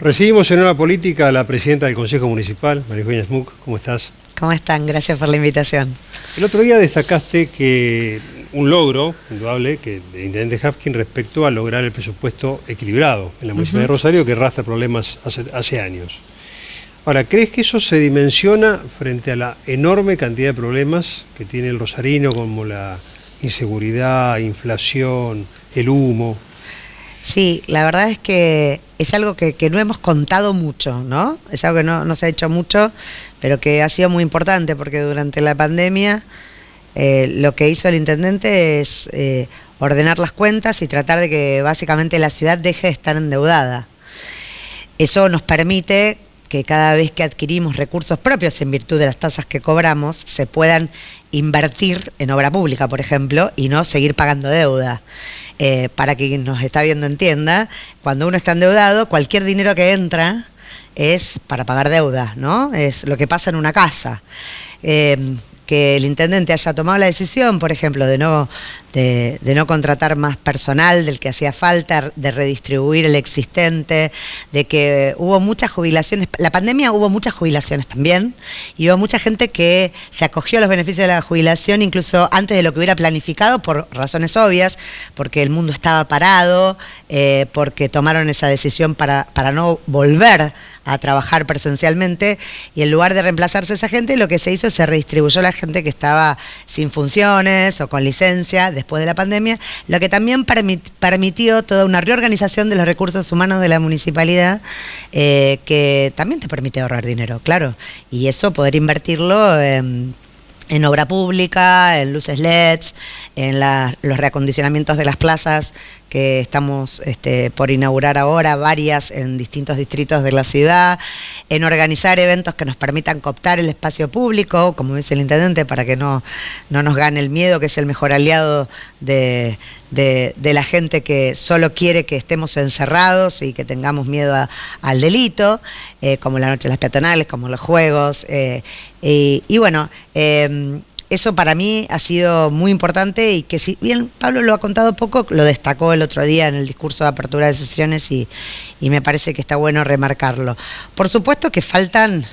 Recibimos en Hora Política a la presidenta del Consejo Municipal, María Eugenia Smuck. ¿Cómo estás? ¿Cómo están? Gracias por la invitación. El otro día destacaste que un logro indudable que del intendente Hapkin respecto a lograr el presupuesto equilibrado en la Municipalidad de Rosario, que arrastra problemas hace años. Ahora, ¿crees que eso se dimensiona frente a la enorme cantidad de problemas que tiene el rosarino, como la inseguridad, inflación, el humo? Sí, la verdad es que es algo que no hemos contado mucho, ¿no? Es algo que no se ha hecho mucho, pero que ha sido muy importante, porque durante la pandemia lo que hizo el intendente es ordenar las cuentas y tratar de que básicamente la ciudad deje de estar endeudada. Eso nos permite que cada vez que adquirimos recursos propios en virtud de las tasas que cobramos, se puedan invertir en obra pública, por ejemplo, y no seguir pagando deuda. Para que quien nos está viendo entienda, cuando uno está endeudado, cualquier dinero que entra es para pagar deuda, ¿no? Es lo que pasa en una casa. Que el intendente haya tomado la decisión, por ejemplo, de no contratar más personal del que hacía falta, de redistribuir el existente, de que hubo muchas jubilaciones. La pandemia hubo muchas jubilaciones también, y hubo mucha gente que se acogió a los beneficios de la jubilación incluso antes de lo que hubiera planificado, por razones obvias, porque el mundo estaba parado, porque tomaron esa decisión para no volver a trabajar presencialmente, y en lugar de reemplazarse a esa gente, lo que se hizo es se redistribuyó la gente que estaba sin funciones o con licencia después de la pandemia, lo que también permitió toda una reorganización de los recursos humanos de la municipalidad, que también te permite ahorrar dinero, claro, y eso poder invertirlo en obra pública, en luces LEDs, en los reacondicionamientos de las plazas que estamos por inaugurar ahora, varias en distintos distritos de la ciudad, en organizar eventos que nos permitan cooptar el espacio público, como dice el intendente, para que no nos gane el miedo, que es el mejor aliado de la gente que solo quiere que estemos encerrados y que tengamos miedo al delito, como la noche de las peatonales, como los juegos, y bueno, eso para mí ha sido muy importante, y que si bien Pablo lo ha contado poco, lo destacó el otro día en el discurso de apertura de sesiones, y me parece que está bueno remarcarlo. Por supuesto que faltan,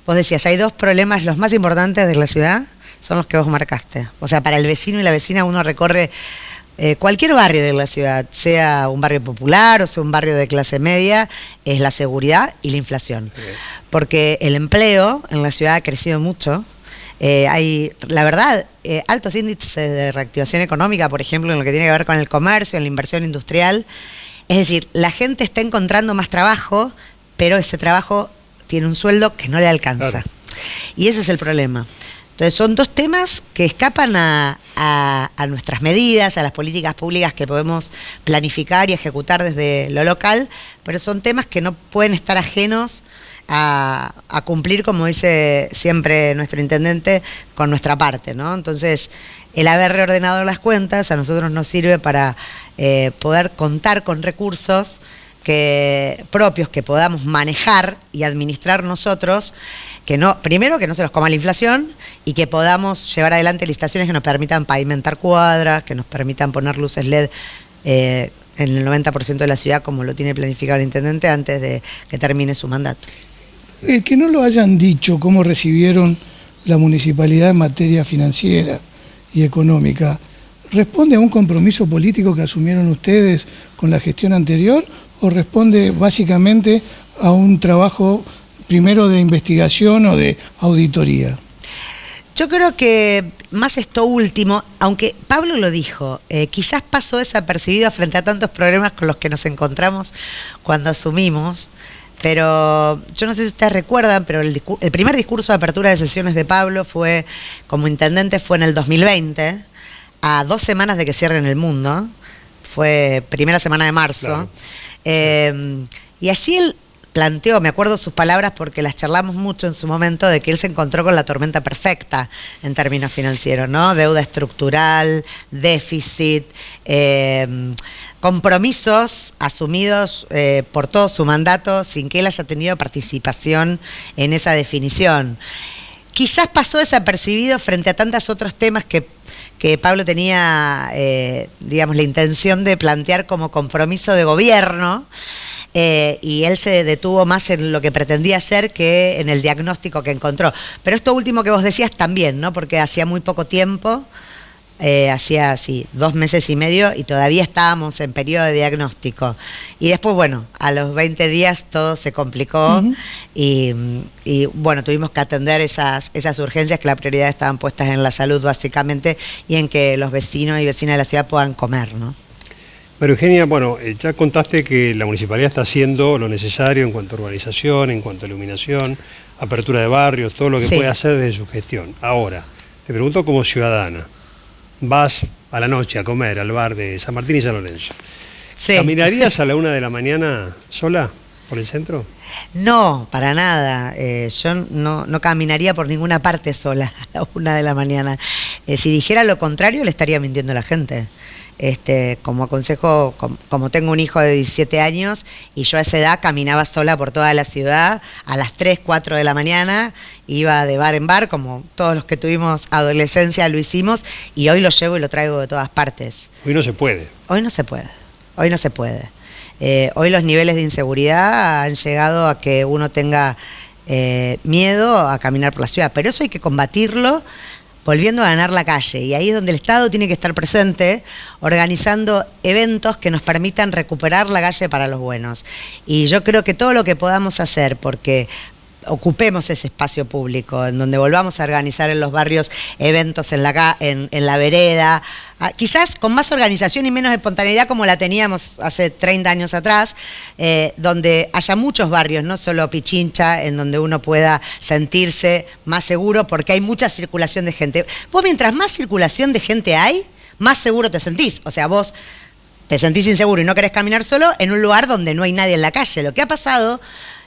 vos decías, hay dos problemas, los más importantes de la ciudad son los que vos marcaste. O sea, para el vecino y la vecina uno recorre cualquier barrio de la ciudad, sea un barrio popular o sea un barrio de clase media, es la seguridad y la inflación. Porque el empleo en la ciudad ha crecido mucho. Hay, la verdad, altos índices de reactivación económica, por ejemplo, en lo que tiene que ver con el comercio, en la inversión industrial. Es decir, la gente está encontrando más trabajo, pero ese trabajo tiene un sueldo que no le alcanza. Claro. Y ese es el problema. Entonces son dos temas que escapan a nuestras medidas, a las políticas públicas que podemos planificar y ejecutar desde lo local, pero son temas que no pueden estar ajenos a cumplir, como dice siempre nuestro intendente, con nuestra parte, ¿no? Entonces, el haber reordenado las cuentas a nosotros nos sirve para poder contar con recursos propios que podamos manejar y administrar nosotros, primero que no se los coma la inflación, y que podamos llevar adelante licitaciones que nos permitan pavimentar cuadras, que nos permitan poner luces LED en el 90% de la ciudad, como lo tiene planificado el intendente antes de que termine su mandato. Que no lo hayan dicho cómo recibieron la municipalidad en materia financiera y económica, ¿responde a un compromiso político que asumieron ustedes con la gestión anterior, o responde básicamente a un trabajo primero de investigación o de auditoría? Yo creo que más esto último, aunque Pablo lo dijo, quizás pasó desapercibido frente a tantos problemas con los que nos encontramos cuando asumimos, pero yo no sé si ustedes recuerdan, pero el primer discurso de apertura de sesiones de Pablo como intendente fue en el 2020, a 2 semanas de que cierren el mundo, fue primera semana de marzo. Claro. Y allí él planteó, me acuerdo sus palabras porque las charlamos mucho en su momento, de que él se encontró con la tormenta perfecta en términos financieros, ¿no? Deuda estructural, déficit, compromisos asumidos por todo su mandato sin que él haya tenido participación en esa definición. Quizás pasó desapercibido frente a tantos otros temas que Pablo tenía, digamos, la intención de plantear como compromiso de gobierno, y él se detuvo más en lo que pretendía hacer que en el diagnóstico que encontró. Pero esto último que vos decías también, ¿no? Porque hacía muy poco tiempo, hacía 2 meses y medio y todavía estábamos en periodo de diagnóstico. Y después, bueno, a los 20 días todo se complicó y bueno, tuvimos que atender esas urgencias, que la prioridad estaban puestas en la salud básicamente y en que los vecinos y vecinas de la ciudad puedan comer, ¿no? Pero Eugenia, bueno, ya contaste que la municipalidad está haciendo lo necesario en cuanto a urbanización, en cuanto a iluminación, apertura de barrios, todo lo que puede hacer desde su gestión. Ahora, te pregunto como ciudadana, vas a la noche a comer al bar de San Martín y San Lorenzo. Sí. ¿Caminarías a la 1 de la mañana sola por el centro? No, para nada. Yo no caminaría por ninguna parte sola a la 1 de la mañana. Si dijera lo contrario, le estaría mintiendo a la gente. Como aconsejo, como tengo un hijo de 17 años y yo a esa edad caminaba sola por toda la ciudad a las 3, 4 de la mañana, iba de bar en bar, como todos los que tuvimos adolescencia lo hicimos, y hoy lo llevo y lo traigo de todas partes. Hoy no se puede. Hoy no se puede. Hoy los niveles de inseguridad han llegado a que uno tenga miedo a caminar por la ciudad, pero eso hay que combatirlo volviendo a ganar la calle, y ahí es donde el Estado tiene que estar presente, organizando eventos que nos permitan recuperar la calle para los buenos. Y yo creo que todo lo que podamos hacer, porque ocupemos ese espacio público, en donde volvamos a organizar en los barrios eventos en la vereda, quizás con más organización y menos espontaneidad como la teníamos hace 30 años atrás, donde haya muchos barrios, no solo Pichincha, en donde uno pueda sentirse más seguro, porque hay mucha circulación de gente. Vos, mientras más circulación de gente hay, más seguro te sentís. O sea, vos te sentís inseguro y no querés caminar solo en un lugar donde no hay nadie en la calle. Lo que ha pasado,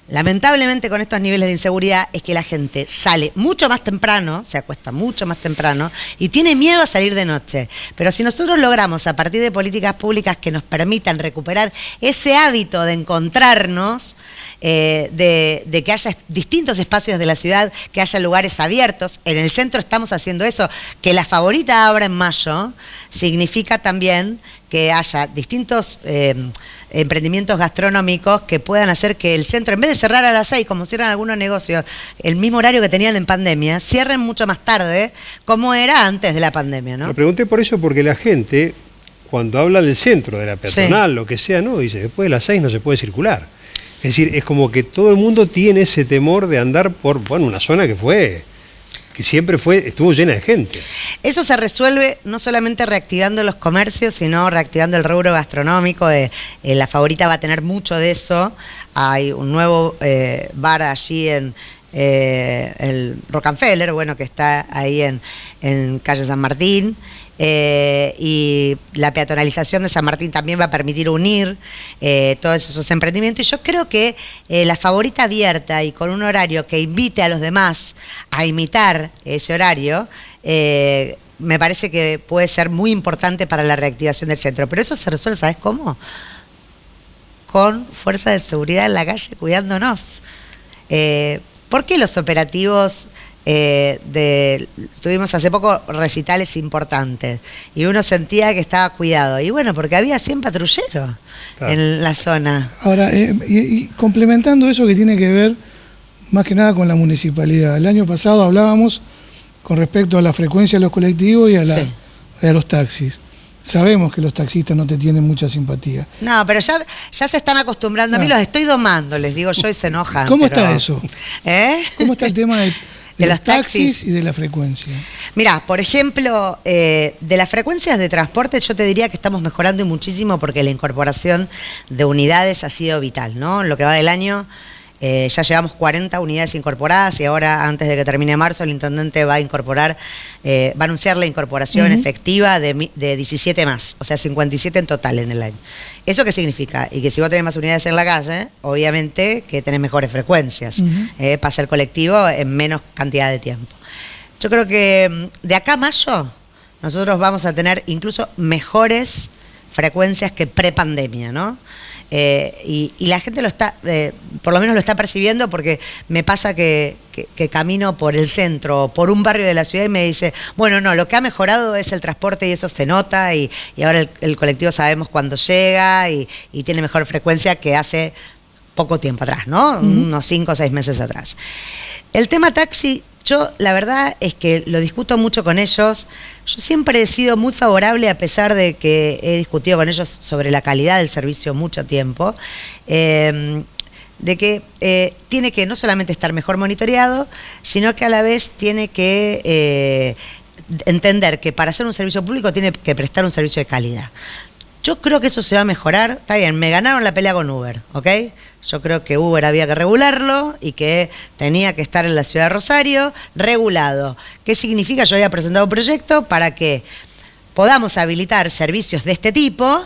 lamentablemente, con estos niveles de inseguridad, es que la gente sale mucho más temprano, se acuesta mucho más temprano y tiene miedo a salir de noche. Pero si nosotros logramos, a partir de políticas públicas que nos permitan recuperar ese hábito de encontrarnos, de que haya distintos espacios de la ciudad, que haya lugares abiertos. En el centro estamos haciendo eso. Que la Favorita abra en mayo significa también que haya distintos emprendimientos gastronómicos que puedan hacer que el centro, en vez de cerrar a las 6, como cierran algunos negocios, el mismo horario que tenían en pandemia, cierren mucho más tarde, como era antes de la pandemia, ¿no? Lo pregunté por eso, porque la gente, cuando habla del centro, de la peatonal, lo que sea, no, dice, después de las 6 no se puede circular. Es decir, es como que todo el mundo tiene ese temor de andar por, bueno, una zona que siempre estuvo llena de gente. Eso se resuelve no solamente reactivando los comercios, sino reactivando el rubro gastronómico. La Favorita va a tener mucho de eso. Hay un nuevo bar allí en el Rockefeller, bueno, que está ahí en calle San Martín. Y la peatonalización de San Martín también va a permitir unir todos esos emprendimientos. Y yo creo que la Favorita abierta y con un horario que invite a los demás a imitar ese horario, me parece que puede ser muy importante para la reactivación del centro. Pero eso se resuelve, ¿sabes cómo? Con fuerza de seguridad en la calle cuidándonos. ¿Por qué los operativos tuvimos hace poco recitales importantes y uno sentía que estaba cuidado? Y bueno, porque había 100 patrulleros en la zona. Ahora, y complementando eso que tiene que ver más que nada con la municipalidad. El año pasado hablábamos con respecto a la frecuencia de los colectivos y a los taxis. Sabemos que los taxistas no te tienen mucha simpatía. No, pero ya se están acostumbrando. A mí los estoy domando, les digo yo, y se enojan. ¿Cómo está eso? ¿Cómo está el tema de los taxis y de la frecuencia? Mirá, por ejemplo, de las frecuencias de transporte yo te diría que estamos mejorando muchísimo, porque la incorporación de unidades ha sido vital, ¿no? En lo que va del año ya llevamos 40 unidades incorporadas y ahora, antes de que termine marzo, el intendente va a anunciar la incorporación efectiva de 17 más, o sea, 57 en total en el año. ¿Eso qué significa? Y que si vos tenés más unidades en la calle, obviamente que tenés mejores frecuencias, pasa el colectivo en menos cantidad de tiempo. Yo creo que de acá a mayo nosotros vamos a tener incluso mejores frecuencias que prepandemia, ¿no? Y la gente por lo menos lo está percibiendo, porque me pasa que camino por el centro, por un barrio de la ciudad, y me dice, bueno, no, lo que ha mejorado es el transporte y eso se nota, y ahora el colectivo sabemos cuándo llega y tiene mejor frecuencia que hace poco tiempo atrás, ¿no? Unos 5 o 6 meses atrás. El tema taxi, yo la verdad es que lo discuto mucho con ellos. Yo siempre he sido muy favorable, a pesar de que he discutido con ellos sobre la calidad del servicio mucho tiempo, de que tiene que no solamente estar mejor monitoreado, sino que a la vez tiene que entender que para hacer un servicio público tiene que prestar un servicio de calidad. Yo creo que eso se va a mejorar. Está bien, me ganaron la pelea con Uber, ¿ok? Yo creo que Uber había que regularlo y que tenía que estar en la ciudad de Rosario regulado. ¿Qué significa? Yo había presentado un proyecto para que podamos habilitar servicios de este tipo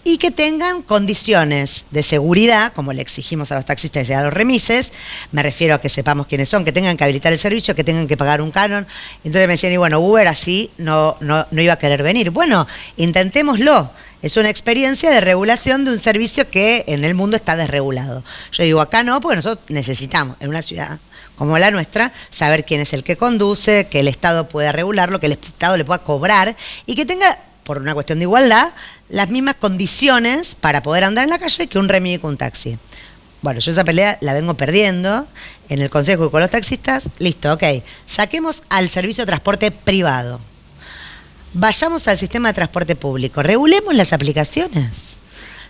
y que tengan condiciones de seguridad, como le exigimos a los taxistas y a los remises. Me refiero a que sepamos quiénes son, que tengan que habilitar el servicio, que tengan que pagar un canon. Entonces me decían, y bueno, Uber así no iba a querer venir. Bueno, intentémoslo. Es una experiencia de regulación de un servicio que en el mundo está desregulado. Yo digo, acá no, porque nosotros necesitamos, en una ciudad como la nuestra, saber quién es el que conduce, que el Estado pueda regularlo, que el Estado le pueda cobrar y que tenga, por una cuestión de igualdad, las mismas condiciones para poder andar en la calle que un remi y que un taxi. Bueno, yo esa pelea la vengo perdiendo en el Consejo y con los taxistas. Listo, ok. Saquemos al servicio de transporte privado. Vayamos al sistema de transporte público. Regulemos las aplicaciones.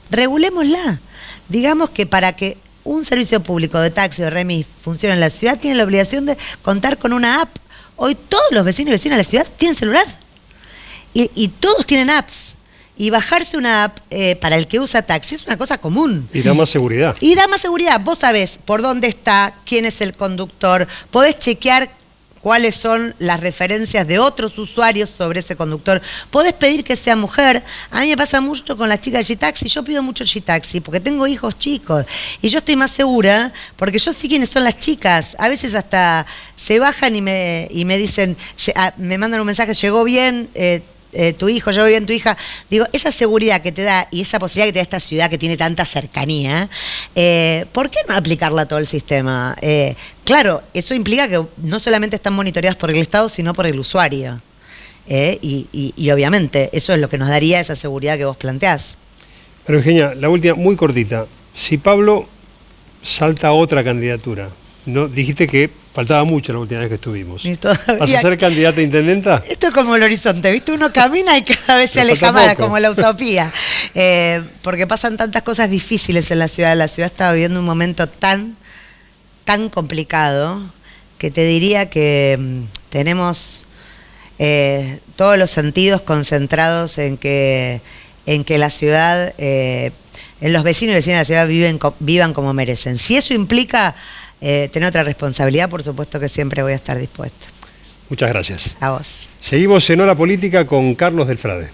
Regulémosla. Digamos que para que un servicio público de taxi o de remis funcione en la ciudad, tiene la obligación de contar con una app. Hoy todos los vecinos y vecinas de la ciudad tienen celular. Y todos tienen apps. Y bajarse una app para el que usa taxi es una cosa común. Y da más seguridad. Y da más seguridad. Vos sabés por dónde está, quién es el conductor. Podés chequear cuáles son las referencias de otros usuarios sobre ese conductor. Podés pedir que sea mujer. A mí me pasa mucho con las chicas de G-Taxi. Yo pido mucho G-Taxi porque tengo hijos chicos. Y yo estoy más segura porque yo sé quiénes son las chicas. A veces hasta se bajan y me dicen, me mandan un mensaje, llegó bien, tu hijo, llegó bien tu hija. Digo, esa seguridad que te da y esa posibilidad que te da esta ciudad que tiene tanta cercanía, ¿por qué no aplicarla a todo el sistema? Claro, eso implica que no solamente están monitoreadas por el Estado, sino por el usuario. Y obviamente eso es lo que nos daría esa seguridad que vos planteás. Pero Eugenia, la última, muy cortita. Si Pablo salta a otra candidatura, ¿no? Dijiste que faltaba mucho la última vez que estuvimos. ¿Vas a ser candidata a intendenta? Esto es como el horizonte, ¿viste? Uno camina y cada vez se aleja más, como la utopía. Porque pasan tantas cosas difíciles en la ciudad. La ciudad está viviendo un momento tan complicado que te diría que tenemos todos los sentidos concentrados en que la ciudad, en los vecinos y vecinas de la ciudad vivan como merecen. Si eso implica tener otra responsabilidad, por supuesto que siempre voy a estar dispuesta. Muchas gracias. A vos. Seguimos en Hora Política con Carlos Del Frade.